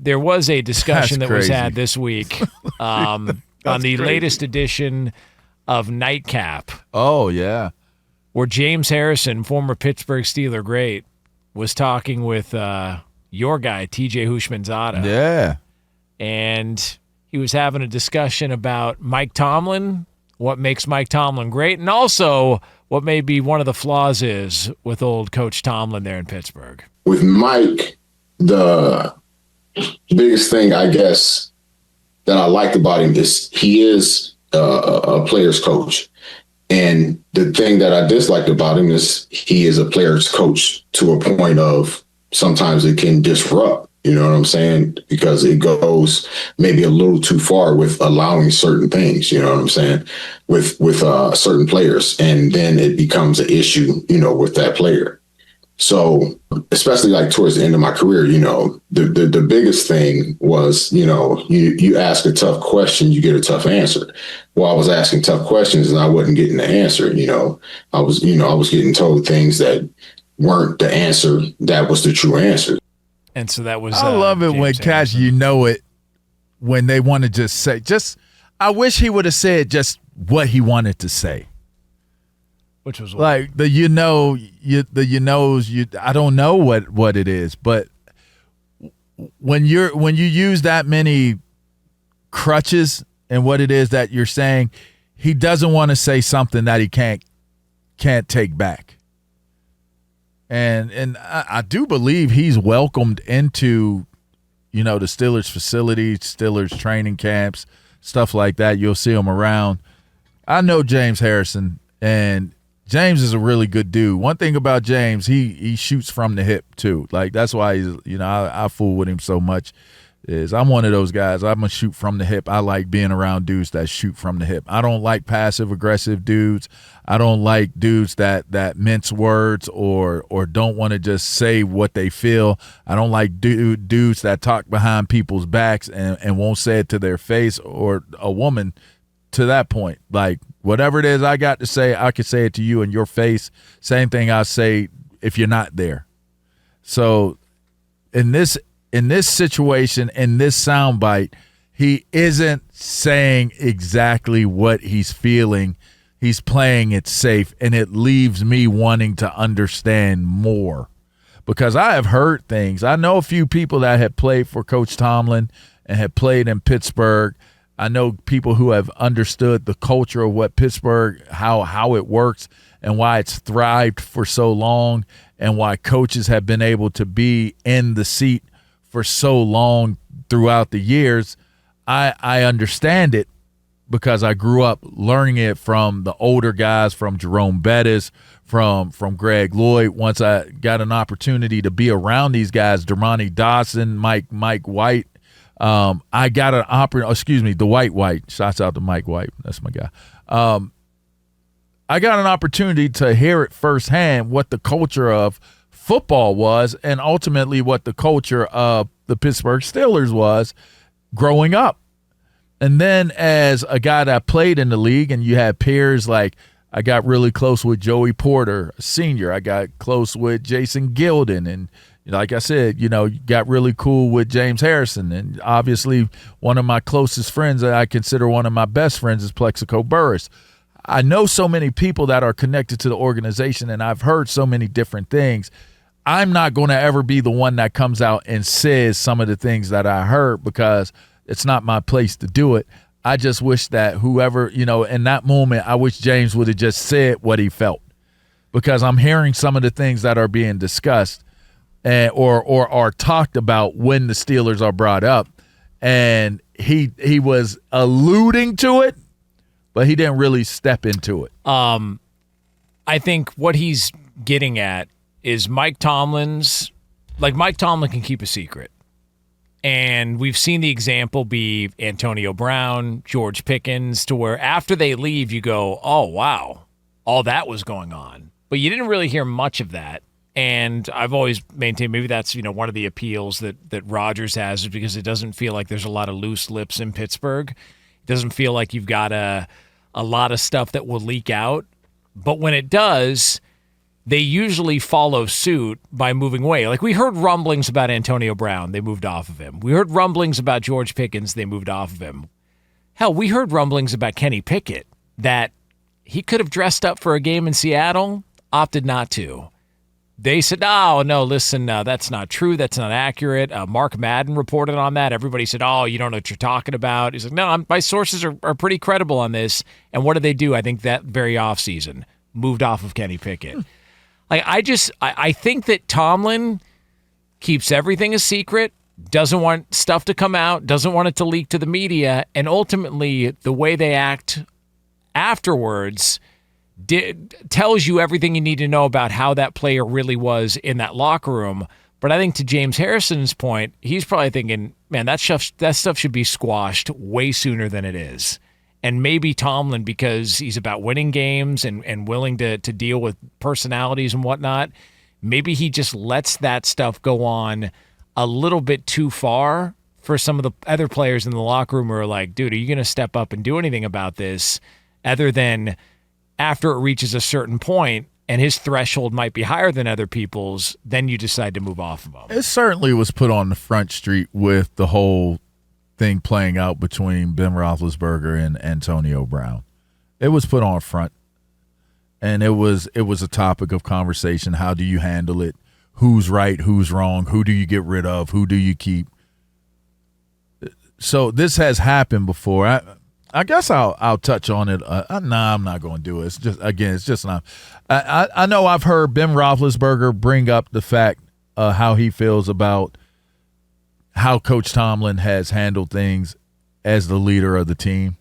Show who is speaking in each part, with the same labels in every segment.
Speaker 1: there was a discussion
Speaker 2: That's
Speaker 1: that was
Speaker 2: crazy.
Speaker 1: had this week on the latest edition of Nightcap,
Speaker 2: Oh, yeah.
Speaker 1: where James Harrison, former Pittsburgh Steeler great, was talking with your guy, TJ Houshmandzadeh.
Speaker 2: Yeah.
Speaker 1: And he was having a discussion about Mike Tomlin, what makes Mike Tomlin great, and also what maybe one of the flaws is with old Coach Tomlin there in Pittsburgh.
Speaker 3: With Mike, the biggest thing, I guess, that I liked about him is he is a player's coach. And the thing that I disliked about him is he is a player's coach to a point of sometimes it can disrupt, you know what I'm saying? Because it goes maybe a little too far with allowing certain things, you know what I'm saying, with certain players. And then it becomes an issue, you know, with that player. So especially like towards the end of my career, you know, the biggest thing was, you know, you ask a tough question, you get a tough answer. Well, I was asking tough questions and I wasn't getting the answer. You know, I was getting told things that weren't the answer that was the true answer.
Speaker 1: And so that was.
Speaker 2: I love it
Speaker 1: James
Speaker 2: when cats,
Speaker 1: Harrison.
Speaker 2: you know it, when they want to just say, I wish he would have said just what he wanted to say.
Speaker 1: Which was what?
Speaker 2: Like I don't know what it is, but when you use that many crutches and what it is that you're saying, he doesn't want to say something that he can't take back. And I do believe he's welcomed into, you know, the Steelers facilities, Steelers training camps, stuff like that. You'll see him around. I know James Harrison, and James is a really good dude. One thing about James, he shoots from the hip too. Like that's why he's, you know, I fool with him so much. Is I'm one of those guys. I'm gonna shoot from the hip. I like being around dudes that shoot from the hip. I don't like passive aggressive dudes. I don't like dudes that mince words or don't want to just say what they feel. I don't like dudes that talk behind people's backs and won't say it to their face, or a woman to that point. Like whatever it is I got to say, I could say it to you in your face. Same thing I say if you're not there. So in this situation, in this soundbite, he isn't saying exactly what he's feeling. He's playing it safe, and it leaves me wanting to understand more, because I have heard things. I know a few people that have played for Coach Tomlin and have played in Pittsburgh. I know people who have understood the culture of what Pittsburgh, how it works, and why it's thrived for so long, and why coaches have been able to be in the seat for so long throughout the years. I understand it because I grew up learning it from the older guys, from Jerome Bettis, from Greg Lloyd. Once I got an opportunity to be around these guys, Dermontti Dawson, Mike White, I got an White. Shouts out to Mike White. That's my guy. I got an opportunity to hear it firsthand what the culture of football was, and ultimately what the culture of the Pittsburgh Steelers was growing up. And then as a guy that played in the league, and you had peers like, I got really close with Joey Porter, a senior. I got close with Jason Gilden, and like I said, you know, got really cool with James Harrison. And obviously one of my closest friends that I consider one of my best friends is Plexico Burris. I know so many people that are connected to the organization, and I've heard so many different things. I'm not going to ever be the one that comes out and says some of the things that I heard, because it's not my place to do it. I just wish that whoever, you know, in that moment, I wish James would have just said what he felt, because I'm hearing some of the things that are being discussed or are talked about when the Steelers are brought up. And he was alluding to it, but he didn't really step into it.
Speaker 1: I think what he's getting at is Mike Tomlin can keep a secret. And we've seen the example be Antonio Brown, George Pickens, to where after they leave, you go, oh, wow, all that was going on. But you didn't really hear much of that. And I've always maintained maybe that's, you know, one of the appeals that Rodgers has, is because it doesn't feel like there's a lot of loose lips in Pittsburgh. It doesn't feel like you've got a lot of stuff that will leak out. But when it does, they usually follow suit by moving away. Like we heard rumblings about Antonio Brown, they moved off of him. We heard rumblings about George Pickens, they moved off of him. Hell, we heard rumblings about Kenny Pickett that he could have dressed up for a game in Seattle, opted not to. They said, oh, no, listen, that's not true. That's not accurate. Mark Madden reported on that. Everybody said, oh, you don't know what you're talking about. He's like, no, my sources are pretty credible on this. And what did they do? I think that very offseason moved off of Kenny Pickett. I think that Tomlin keeps everything a secret, doesn't want stuff to come out, doesn't want it to leak to the media, and ultimately the way they act afterwards tells you everything you need to know about how that player really was in that locker room. But I think to James Harrison's point, he's probably thinking, man, that stuff should be squashed way sooner than it is. And maybe Tomlin, because he's about winning games and willing to deal with personalities and whatnot, maybe he just lets that stuff go on a little bit too far for some of the other players in the locker room who are like, dude, are you going to step up and do anything about this other than after it reaches a certain point and his threshold might be higher than other people's, then you decide to move off of him.
Speaker 2: It certainly was put on the front street with the whole thing playing out between Ben Roethlisberger and Antonio Brown. It was put on front, and it was a topic of conversation. How do you handle it? Who's right? Who's wrong? Who do you get rid of? Who do you keep? So this has happened before. I guess I'll touch on it. Nah, I'm not going to do it. It's just not. I know I've heard Ben Roethlisberger bring up the fact how he feels about how Coach Tomlin has handled things as the leader of the team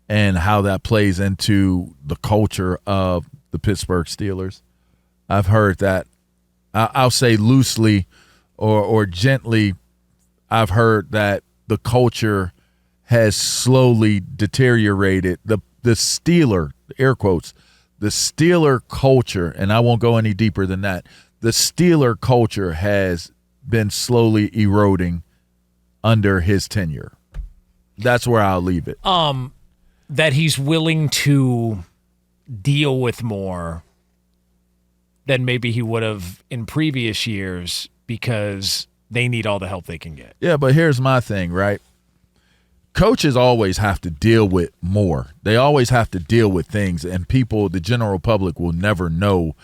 Speaker 2: and how that plays into the culture of the Pittsburgh Steelers. I've heard that. I'll say loosely or gently, I've heard that the culture has slowly deteriorated. The Steeler, air quotes, the Steeler culture, and I won't go any deeper than that, the Steeler culture has been slowly eroding under his tenure. That's where I'll leave it.
Speaker 1: That he's willing to deal with more than maybe he would have in previous years because they need all the help they can get.
Speaker 2: Yeah, but here's my thing, right? Coaches always have to deal with more. They always have to deal with things, and people, the general public, will never know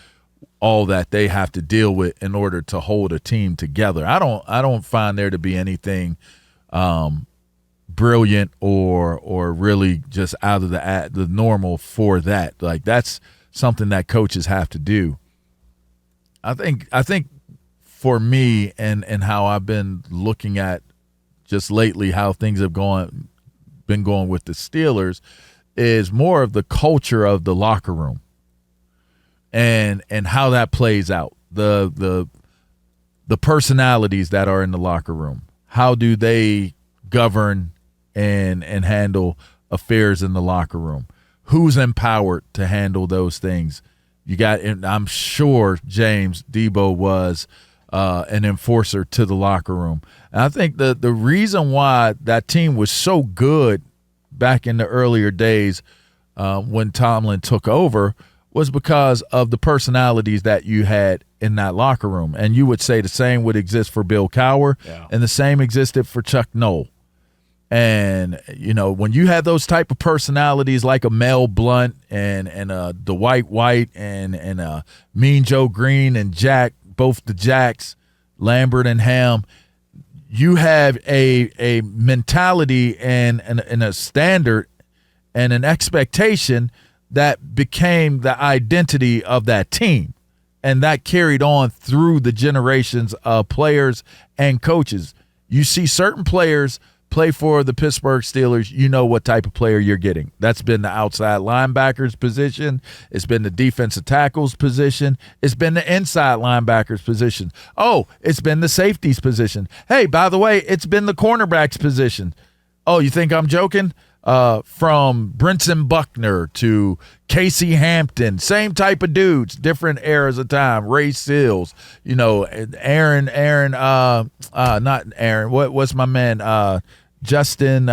Speaker 2: all that they have to deal with in order to hold a team together. I don't find there to be anything brilliant or really just out of the normal for that. Like, that's something that coaches have to do. I think for me and how I've been looking at just lately how things have been going with the Steelers is more of the culture of the locker room and how that plays out. The personalities that are in the locker room. How do they govern and handle affairs in the locker room? Who's empowered to handle those things? You got, and I'm sure James Debo was an enforcer to the locker room. And I think the reason why that team was so good back in the earlier days when Tomlin took over was because of the personalities that you had in that locker room. And you would say the same would exist for Bill Cowher, and the same existed for Chuck Noll. And, you know, when you have those type of personalities like a Mel Blount and Dwight White and Mean Joe Green and Jack, both the Jacks, Lambert and Ham, you have a mentality and a standard and an expectation that became the identity of that team. And that carried on through the generations of players and coaches. You see certain players play for the Pittsburgh Steelers, you know what type of player you're getting. That's been the outside linebackers position. It's been the defensive tackles position. It's been the inside linebackers position. Oh, it's been the safeties position. Hey, by the way, it's been the cornerbacks position. Oh, you think I'm joking? From Brinson Buckner to Casey Hampton, same type of dudes, different eras of time. Ray Seals, you know, Aaron, not Aaron. What's my man? Justin.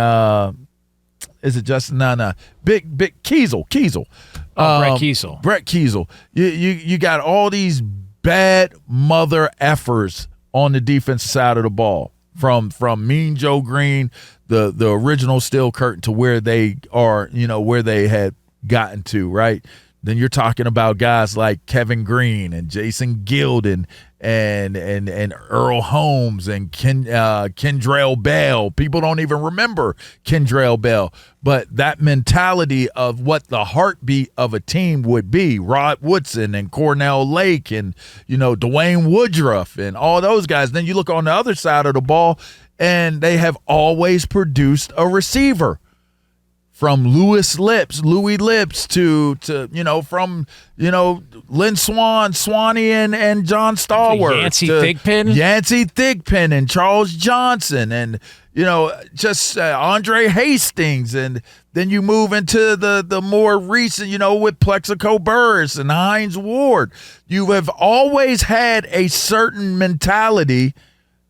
Speaker 2: Is it Justin? No. Big Kiesel.
Speaker 1: Brett Kiesel.
Speaker 2: Brett Kiesel. You got all these bad mother effers on the defensive side of the ball, from Mean Joe Green, the original Steel Curtain, to where they are, where they had gotten to, right? Then you're talking about guys like Kevin Green and Jason Gilden and Earl Holmes and Kendrell Bell. People don't even remember Kendrell Bell. But that mentality of what the heartbeat of a team would be, Rod Woodson and Cornell Lake and, Dwayne Woodruff and all those guys. Then you look on the other side of the ball, and they have always produced a receiver. From Louis Lips to from Lynn Swanee and John Stallworth, Yancey Thigpen and Charles Johnson, and just Andre Hastings, and then you move into the more recent, with Plexico Burris and Hines Ward. You have always had a certain mentality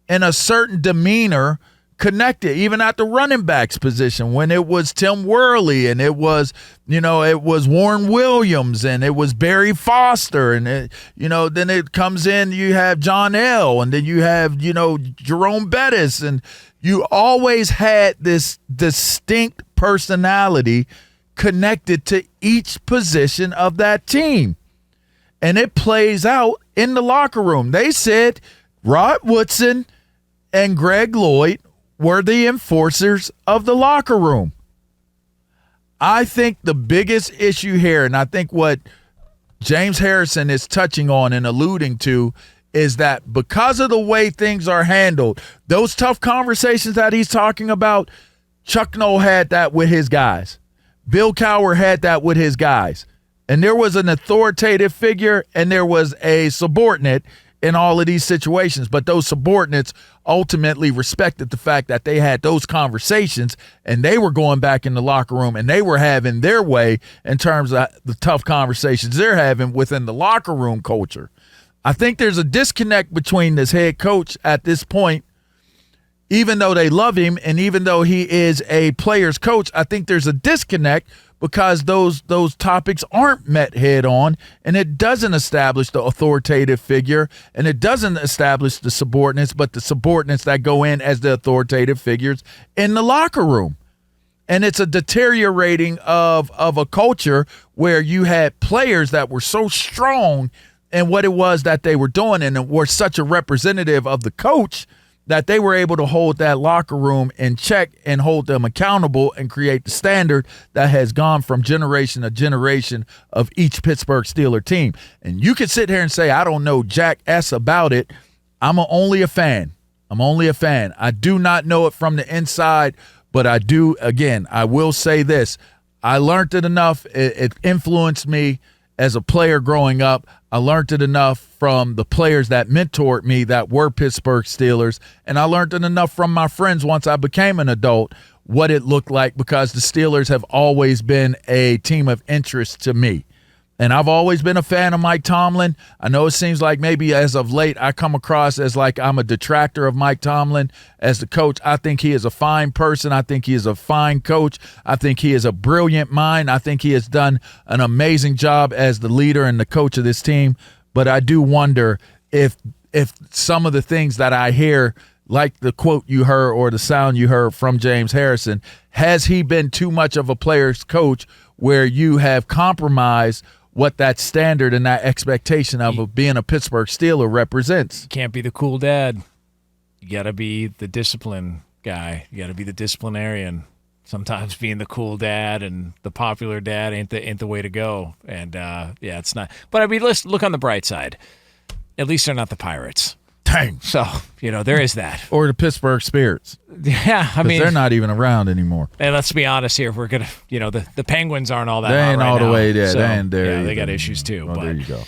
Speaker 2: and a certain demeanor connected, even at the running backs position, when it was Tim Worley and it was Warren Williams and it was Barry Foster, and then it comes in, you have John L. and then you have Jerome Bettis, and you always had this distinct personality connected to each position of that team, and it plays out in the locker room. They said Rod Woodson and Greg Lloyd were the enforcers of the locker room. I think the biggest issue here, and I think what James Harrison is touching on and alluding to, is that because of the way things are handled, those tough conversations that he's talking about, Chuck Noll had that with his guys. Bill Cowher had that with his guys. And there was an authoritative figure and there was a subordinate in all of these situations, but those subordinates ultimately respected the fact that they had those conversations and they were going back in the locker room and they were having their way in terms of the tough conversations they're having within the locker room culture. I think there's a disconnect between this head coach at this point. Even though they love him and even though he is a player's coach, I think there's a disconnect because those topics aren't met head on, and it doesn't establish the authoritative figure, and it doesn't establish the subordinates, but the subordinates that go in as the authoritative figures in the locker room. And it's a deteriorating of a culture where you had players that were so strong in what it was that they were doing and were such a representative of the coach that they were able to hold that locker room in check and hold them accountable and create the standard that has gone from generation to generation of each Pittsburgh Steeler team. And you can sit here and say, I don't know Jack S about it. I'm only a fan. I do not know it from the inside, but I do. Again, I will say this. I learned it enough. It influenced me as a player growing up. I learned it enough from the players that mentored me that were Pittsburgh Steelers, and I learned it enough from my friends once I became an adult what it looked like, because the Steelers have always been a team of interest to me. And I've always been a fan of Mike Tomlin. I know it seems like maybe as of late I come across as like I'm a detractor of Mike Tomlin as the coach. I think he is a fine person. I think he is a fine coach. I think he is a brilliant mind. I think he has done an amazing job as the leader and the coach of this team. But I do wonder if some of the things that I hear, like the quote you heard or the sound you heard from James Harrison, has he been too much of a player's coach where you have compromised what that standard and that expectation of being a Pittsburgh Steeler represents?
Speaker 1: You can't be the cool dad. You got to be the discipline guy. You got to be the disciplinarian. Sometimes being the cool dad and the popular dad ain't the way to go. And, it's not. But, I mean, let's look on the bright side. At least they're not the Pirates.
Speaker 2: Dang.
Speaker 1: So, there is that.
Speaker 2: Or the Pittsburgh Spirits.
Speaker 1: Yeah, I mean,
Speaker 2: they're not even around anymore.
Speaker 1: And let's be honest here. We're going to, the Penguins aren't all that
Speaker 2: They ain't
Speaker 1: hot right
Speaker 2: all the
Speaker 1: now.
Speaker 2: way there.
Speaker 1: So,
Speaker 2: they ain't there.
Speaker 1: Yeah, they got issues too.
Speaker 2: Well,
Speaker 1: but
Speaker 2: there you go.